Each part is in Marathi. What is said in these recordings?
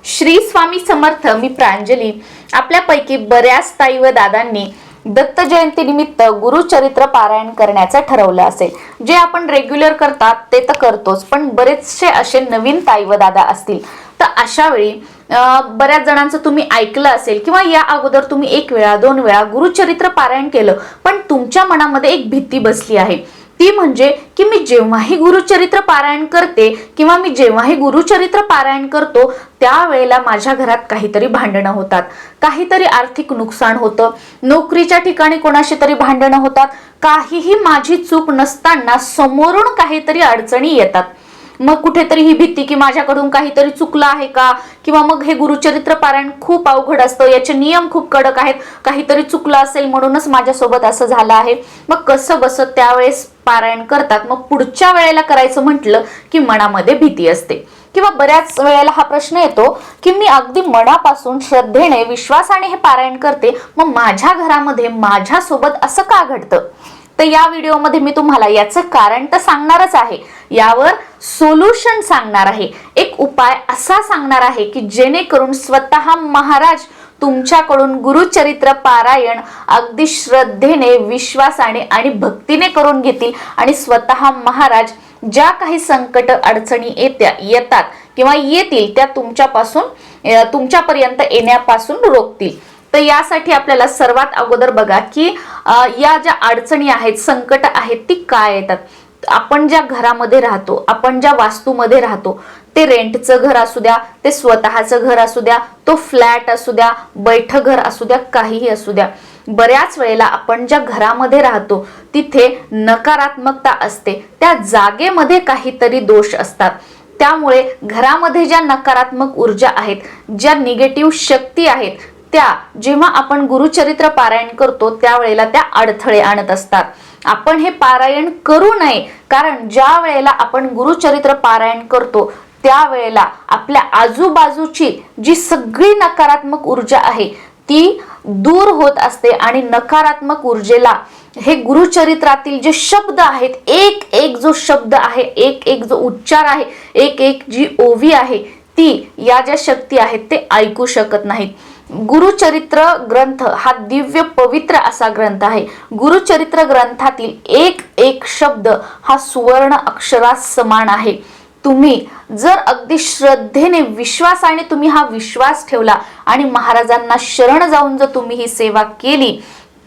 श्री स्वामी समर्थ. मी प्रांजली. आपल्यापैकी बऱ्याच ताई व दादांनी दत्त जयंती निमित्त गुरुचरित्र पारायण करण्याचं ठरवलं असेल. जे आपण रेग्युलर करतात ते तर करतोच, पण बरेचसे असे नवीन ताई व दादा असतील तर अशा वेळी बऱ्याच जणांचं तुम्ही ऐकलं असेल किंवा या अगोदर तुम्ही एक वेळा दोन वेळा गुरुचरित्र पारायण केलं, पण तुमच्या मनामध्ये एक भीती बसली आहे. ती म्हणजे की मी जेव्हाही गुरुचरित्र पारायण करते किंवा मी जेव्हाही गुरुचरित्र पारायण करतो त्यावेळेला माझ्या घरात काहीतरी भांडणं होतात, काहीतरी आर्थिक नुकसान होतं, नोकरीच्या ठिकाणी कोणाशी तरी भांडणं होतात, काहीही माझी चूक नसताना समोरून काहीतरी अडचणी येतात. मग कुठेतरी ही भीती की माझ्याकडून काहीतरी चुकलं आहे का, किंवा मग हे गुरुचरित्र पारायण खूप अवघड असतं, याचे नियम खूप कडक आहेत, काहीतरी चुकलं असेल म्हणूनच माझ्यासोबत असं झालं आहे. मग कसं बसत त्यावेळेस पारायण करतात. मग पुढच्या वेळेला करायचं म्हटलं की मनामध्ये भीती असते. किंवा बऱ्याच वेळेला हा प्रश्न येतो की मी अगदी मनापासून श्रद्धेने विश्वासाने हे पारायण करते, मग माझ्या घरामध्ये माझ्यासोबत असं का घडतं. तर या व्हिडिओमध्ये मी तुम्हाला याचं कारण तर सांगणारच आहे, यावर सोल्युशन सांगणार आहे, एक उपाय असा सांगणार आहे की जेणेकरून स्वतः महाराज तुमच्याकडून गुरुचरित्र पारायण अगदी श्रद्धेने विश्वासाने आणि भक्तीने करून घेतील आणि स्वतः महाराज ज्या काही संकट अडचणी येतात किंवा येतील त्या तुमच्यापर्यंत येण्यापासून रोखतील. तर यासाठी आपल्याला सर्वात अगोदर बघा की या ज्या अडचणी आहेत, संकट आहेत, ती काय येतात. आपण ज्या घरामध्ये राहतो, आपण ज्या वास्तूमध्ये राहतो, ते रेंटचं घर असू द्या, ते स्वतःचं घर असू द्या, तो फ्लॅट असू द्या, बैठ घर असू द्या, काहीही असू द्या, बऱ्याच वेळेला आपण ज्या घरामध्ये राहतो तिथे नकारात्मकता असते, त्या जागेमध्ये काहीतरी दोष असतात. त्यामुळे घरामध्ये ज्या नकारात्मक ऊर्जा आहेत, ज्या निगेटिव्ह शक्ती आहेत, त्या जेव्हा आपण गुरुचरित्र पारायण करतो त्यावेळेला त्या अडथळे आणत असतात. आपण हे पारायण करू नये, कारण ज्या वेळेला आपण गुरुचरित्र पारायण करतो त्यावेळेला आपल्या आजूबाजूची जी सगळी नकारात्मक ऊर्जा आहे ती दूर होत असते आणि नकारात्मक ऊर्जेला हे गुरुचरित्रातील जे शब्द आहेत, एक एक जो शब्द आहे, एक एक जो उच्चार आहे, एक एक जी ओवी आहे, ती या ज्या शक्ती आहेत ते ऐकू शकत नाहीत. गुरुचरित्र ग्रंथ हा दिव्य पवित्र असा ग्रंथ आहे. गुरुचरित्र ग्रंथातील एक एक शब्द हा सुवर्ण अक्षरात समान आहे. तुम्ही जर अगदी श्रद्धेने विश्वासाने तुम्ही हा विश्वास ठेवला आणि महाराजांना शरण जाऊन जर तुम्ही ही सेवा केली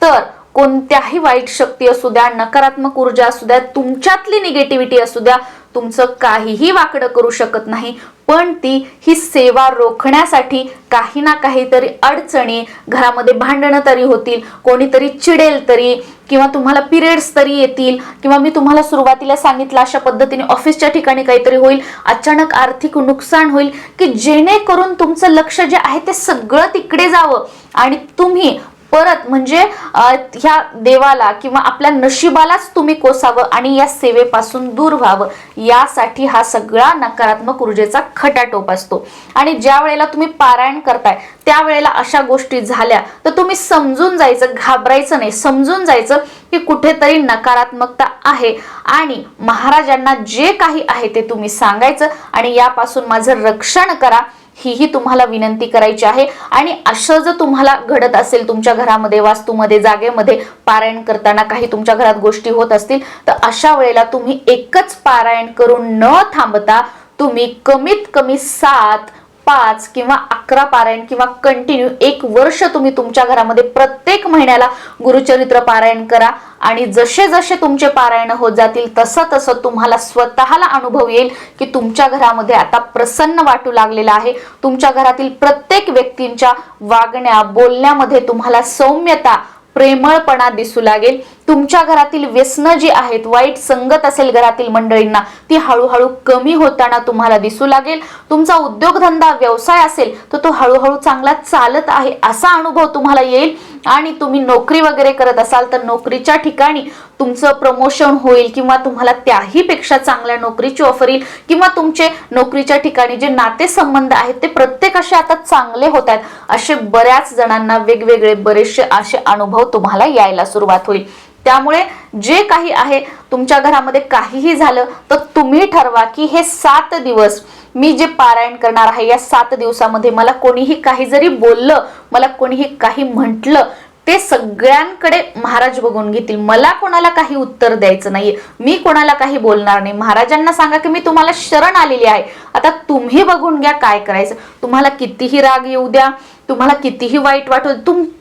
तर कोणत्याही वाईट शक्ती असू द्या, नकारात्मक ऊर्जा असू द्या, तुमच्यातली निगेटिव्हिटी असू द्या, तुमचं काहीही वाकडं करू शकत नाही. पण ती ही सेवा रोखण्यासाठी काही ना काहीतरी अडचणी, घरामध्ये भांडणं तरी होतील, कोणीतरी चिडेल तरी, किंवा तुम्हाला पिरियड्स तरी येतील, किंवा मी तुम्हाला सुरुवातीला सांगितलं अशा पद्धतीने ऑफिसच्या ठिकाणी काहीतरी होईल, अचानक आर्थिक नुकसान होईल, की जेणेकरून तुमचं लक्ष जे आहे ते सगळं तिकडे जावं आणि तुम्ही परत म्हणजे ह्या देवाला किंवा आपल्या नशिबालाच तुम्ही कोसावं आणि या सेवेपासून दूर व्हावं, यासाठी हा सगळा नकारात्मक ऊर्जेचा खटाटोप असतो. आणि ज्या वेळेला तुम्ही पारायण करताय त्यावेळेला अशा गोष्टी झाल्या तर तुम्ही समजून जायचं, घाबरायचं नाही, समजून जायचं की कुठेतरी नकारात्मकता आहे आणि महाराजांना जे काही आहे ते तुम्ही सांगायचं आणि यापासून माझं रक्षण करा, ही तुम्हाला विनंती करायची आहे. आणि असं जर तुम्हाला घडत असेल तुमच्या घरामध्ये, वास्तूमध्ये, जागेमध्ये पारायण करताना काही तुमच्या घरात गोष्टी होत असतील तर अशा वेळेला तुम्ही एकच पारायण करून न थांबता तुम्ही कमीत कमी 7, 5 किंवा 11 पारायण किंवा कंटिन्यू 1 वर्ष तुम्ही तुमच्या घरामध्ये प्रत्येक महिन्याला गुरुचरित्र पारायण करा. आणि जसे जसे तुमचे पारायण होत जातील तसं तसं तुम्हाला स्वतःला अनुभव येईल की तुमच्या घरामध्ये आता प्रसन्न वाटू लागलेला आहे. तुमच्या घरातील प्रत्येक व्यक्तींच्या वागण्या बोलण्यामध्ये तुम्हाला सौम्यता, प्रेमळपणा दिसू लागेल. तुमच्या घरातील व्यसनं जी आहेत, वाईट संगत असेल घरातील मंडळींना, ती हळूहळू कमी होताना तुम्हाला दिसू लागेल. तुमचा उद्योगधंदा, व्यवसाय असेल तर तो हळूहळू चांगला चालत आहे असा अनुभव तुम्हाला येईल. आणि तुम्ही नोकरी वगैरे करत असाल तर नोकरीच्या ठिकाणी तुमचं प्रमोशन होईल किंवा तुम्हाला त्याही पेक्षा चांगल्या नोकरीची ऑफर येईल, किंवा तुमचे नोकरीच्या ठिकाणी जे नातेसंबंध आहेत ते प्रत्येकाशी आता चांगले होत आहेत. असे बऱ्याच जणांना वेगवेगळे बरेचसे असे अनुभव तुम्हाला यायला सुरुवात होईल. त्यामुळे जे काही आहे तुमच्या घरामध्ये काहीही झालं तर तुम्ही ठरवा की हे 7 दिवस मी जे पारायण करणार आहे या 7 दिवसामध्ये मला कोणीही काही जरी बोललं, मला कोणीही काही म्हटलं, ते सगळ्यांकडे महाराज बघून घेतील. मला कोणाला काही उत्तर द्यायचं नाहीये, मी कोणाला काही बोलणार नाही. महाराजांना सांगा की मी तुम्हाला शरण आलेली आहे, आता तुम्ही बघून घ्या काय करायचं. तुम्हाला कितीही राग येऊ द्या, तुम्हाला कितीही वाईट वाटू,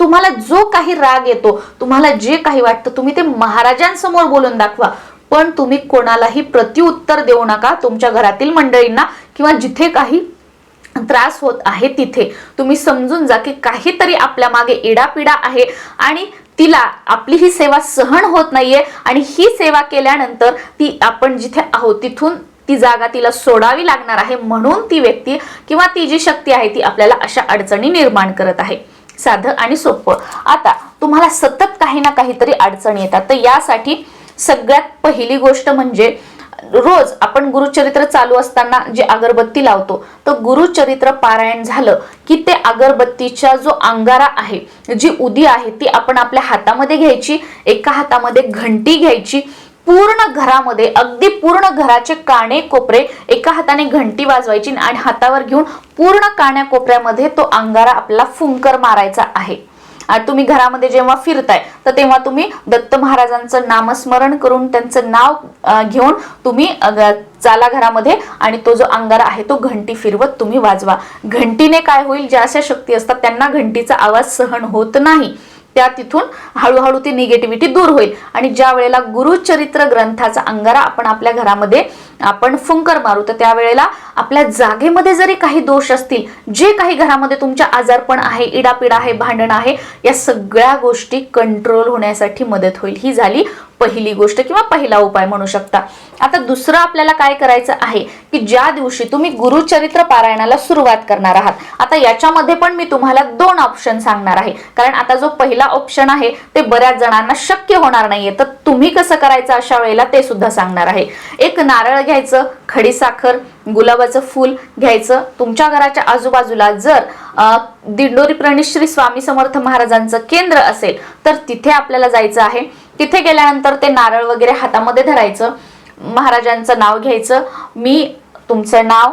तुम्हाला जो काही राग येतो, तुम्हाला जे काही वाटतं, तुम्ही ते महाराजांसमोर बोलून दाखवा. पण तुम्ही कोणालाही प्रत्युत्तर देऊ नका. तुमच्या घरातील मंडळींना किंवा जिथे काही त्रास होत आहे तिथे तुम्ही समजून जा की काहीतरी आपल्या मागे एडापिडा आहे आणि तिला आपली ही सेवा सहन होत नाहीये, आणि ही सेवा केल्यानंतर ती आपण जिथे आहोत तिथून ती जागा तिला सोडावी लागणार आहे. म्हणून ती व्यक्ती किंवा ती जी शक्ती आहे ती आपल्याला अशा अडचणी निर्माण करत आहे. साधं आणि सोपं. आता तुम्हाला सतत काही ना काहीतरी अडचणी येतात, तर यासाठी सगळ्यात पहिली गोष्ट म्हणजे रोज आपण गुरुचरित्र चालू असताना जे अगरबत्ती लावतो, तर गुरुचरित्र पारायण झालं की ते अगरबत्तीचा जो अंगारा आहे, जी उदी आहे, ती आपण आपल्या हातामध्ये घ्यायची. एका हातामध्ये घंटी घ्यायची. पूर्ण घरामध्ये, अगदी पूर्ण घराचे काने कोपरे एका हाताने घंटी वाजवायची आणि हातावर घेऊन पूर्ण कान्या कोपऱ्यामध्ये तो अंगारा आपल्याला फुंकर मारायचा आहे. आणि तुम्ही घरामध्ये जेव्हा फिरताय तर तेव्हा तुम्ही दत्त महाराजांचं नामस्मरण करून त्यांचं नाव घेऊन तुम्ही चाला घरामध्ये, आणि तो जो अंगारा आहे तो घंटी फिरवत तुम्ही वाजवा. घंटीने काय होईल, ज्या अशा शक्ती असतात त्यांना घंटीचा आवाज सहन होत नाही, त्या तिथून हळूहळू ती निगेटिव्हिटी दूर होईल. आणि ज्या वेळेला गुरुचरित्र ग्रंथाचा अंगारा आपण आपल्या घरामध्ये आपण फुंकर मारू, तर त्यावेळेला आपल्या जागेमध्ये जरी काही दोष असतील, जे काही घरामध्ये तुमच्या आजारपण आहे, इडापिडा आहे, भांडण आहे, या सगळ्या गोष्टी कंट्रोल होण्यासाठी मदत होईल. ही झाली पहिली गोष्ट किंवा पहिला उपाय म्हणू शकता. आता दुसरं आपल्याला काय करायचं आहे की ज्या दिवशी तुम्ही गुरुचरित्र पारायणाला सुरुवात करणार आहात, आता याच्यामध्ये पण मी तुम्हाला 2 ऑप्शन सांगणार आहे, कारण आता जो पहिला ऑप्शन आहे ते बऱ्याच जणांना शक्य होणार नाहीये, तर तुम्ही कसं करायचं अशा वेळेला ते सुद्धा सांगणार आहे. एक नारळ घ्यायचं, खडीसाखर, गुलाबाचं फूल घ्यायचं. तुमच्या घराच्या आजूबाजूला जर दिंडोरी प्रणित श्री स्वामी समर्थ महाराजांचं केंद्र असेल तर तिथे आपल्याला जायचं आहे. तिथे गेल्यानंतर ते नारळ वगैरे हातामध्ये धरायचं, महाराजांचं नाव घ्यायचं. मी तुमचं नाव,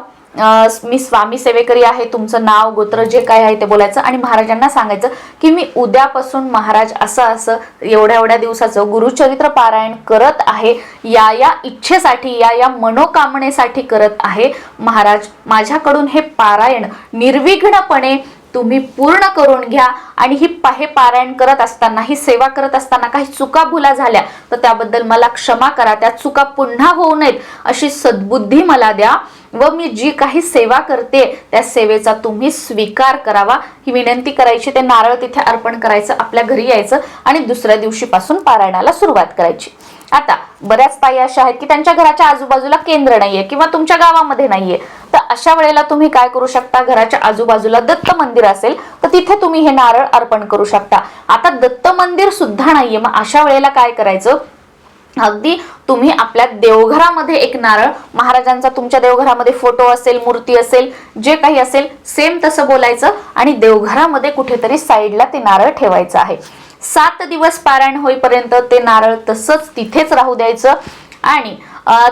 मी स्वामी सेवेकरी आहे, तुमचं नाव गोत्र जे काय आहे ते बोलायचं आणि महाराजांना सांगायचं की मी उद्यापासून महाराज असं असं एवढ्या एवढ्या दिवसाचं गुरुचरित्र पारायण करत आहे, या या इच्छेसाठी, या या मनोकामनेसाठी करत आहे. महाराज माझ्याकडून हे पारायण निर्विघ्नपणे तुम्ही पूर्ण करून घ्या, आणि हे पारायण करत असताना, ही सेवा करत असताना काही चुका भुला झाल्या तर त्याबद्दल मला क्षमा करा, त्या चुका पुन्हा होऊ नयेत अशी सद्बुद्धी मला द्या, व मी जी काही सेवा करते त्या सेवेचा तुम्ही स्वीकार करावा, ही विनंती करायची. ते नारळ तिथे अर्पण करायचं, आपल्या घरी यायचं आणि दुसऱ्या दिवशीपासून पारायणाला सुरुवात करायची. आता बऱ्याच ताई अशा आहेत की त्यांच्या घराच्या आजूबाजूला केंद्र नाहीये किंवा तुमच्या गावामध्ये नाहीये, तर अशा वेळेला तुम्ही काय करू शकता, घराच्या आजूबाजूला दत्त मंदिर असेल तर तिथे तुम्ही हे नारळ अर्पण करू शकता. आता दत्त मंदिर सुद्धा नाहीये, मग अशा वेळेला काय करायचं, अगदी तुम्ही आपल्या देवघरामध्ये एक नारळ, महाराजांचा तुमच्या देवघरामध्ये फोटो असेल, मूर्ती असेल, जे काही असेल सेम तसं बोलायचं आणि देवघरामध्ये कुठेतरी साईडला ते नारळ ठेवायचं आहे. 7 दिवस पारायण होईपर्यंत ते नारळ तसंच तिथेच राहू द्यायचं. आणि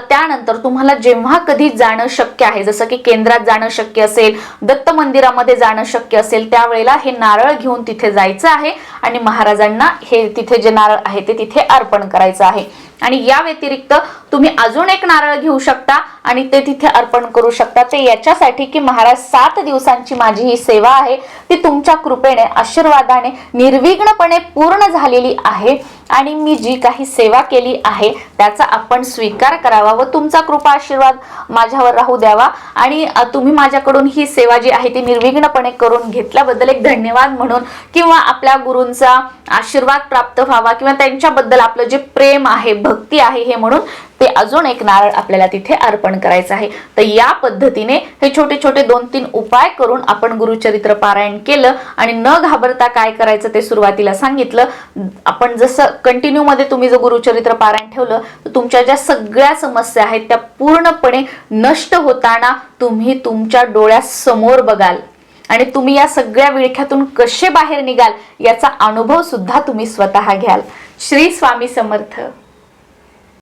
त्यानंतर तुम्हाला जेव्हा कधी जाणं शक्य आहे, जसं की केंद्रात जाणं शक्य असेल, दत्त मंदिरामध्ये जाणं शक्य असेल, त्यावेळेला हे नारळ घेऊन तिथे जायचं आहे आणि महाराजांना हे तिथे जे नारळ आहे ते तिथे अर्पण करायचं आहे. आणि या व्यतिरिक्त तुम्ही अजून एक नारळ घेऊ शकता आणि ते तिथे अर्पण करू शकता. ते याच्यासाठी की महाराज 7 दिवसांची माझी ही सेवा आहे ती तुमच्या कृपेने, आशीर्वादाने निर्विघ्नपणे पूर्ण झालेली आहे, आणि मी जी काही सेवा केली आहे त्याचा आपण स्वीकार करावा व तुमचा कृपा आशीर्वाद माझ्यावर राहू द्यावा. आणि तुम्ही माझ्याकडून ही सेवा जी आहे ती निर्विघ्नपणे करून घेतल्याबद्दल एक धन्यवाद म्हणून, किंवा आपल्या गुरूंचा आशीर्वाद प्राप्त व्हावा, किंवा त्यांच्याबद्दल आपलं जे प्रेम आहे, भक्ती आहे हे म्हणून ते अजून एक नारळ आपल्याला तिथे अर्पण करायचं आहे. तर या पद्धतीने हे छोटे छोटे 2-3 उपाय करून आपण गुरुचरित्र पारायण केलं आणि न घाबरता काय करायचं ते सुरुवातीला सांगितलं. आपण जसं कंटिन्यू मध्ये तुम्ही जर गुरुचरित्र पारायण ठेवलं तर तुमच्या ज्या सगळ्या समस्या आहेत त्या पूर्णपणे नष्ट होताना तुम्ही तुमच्या डोळ्यासमोर बघाल, आणि तुम्ही या सगळ्या विळख्यातून कसे बाहेर निघाल याचा अनुभव सुद्धा तुम्ही स्वतः घ्याल. श्री स्वामी समर्थ.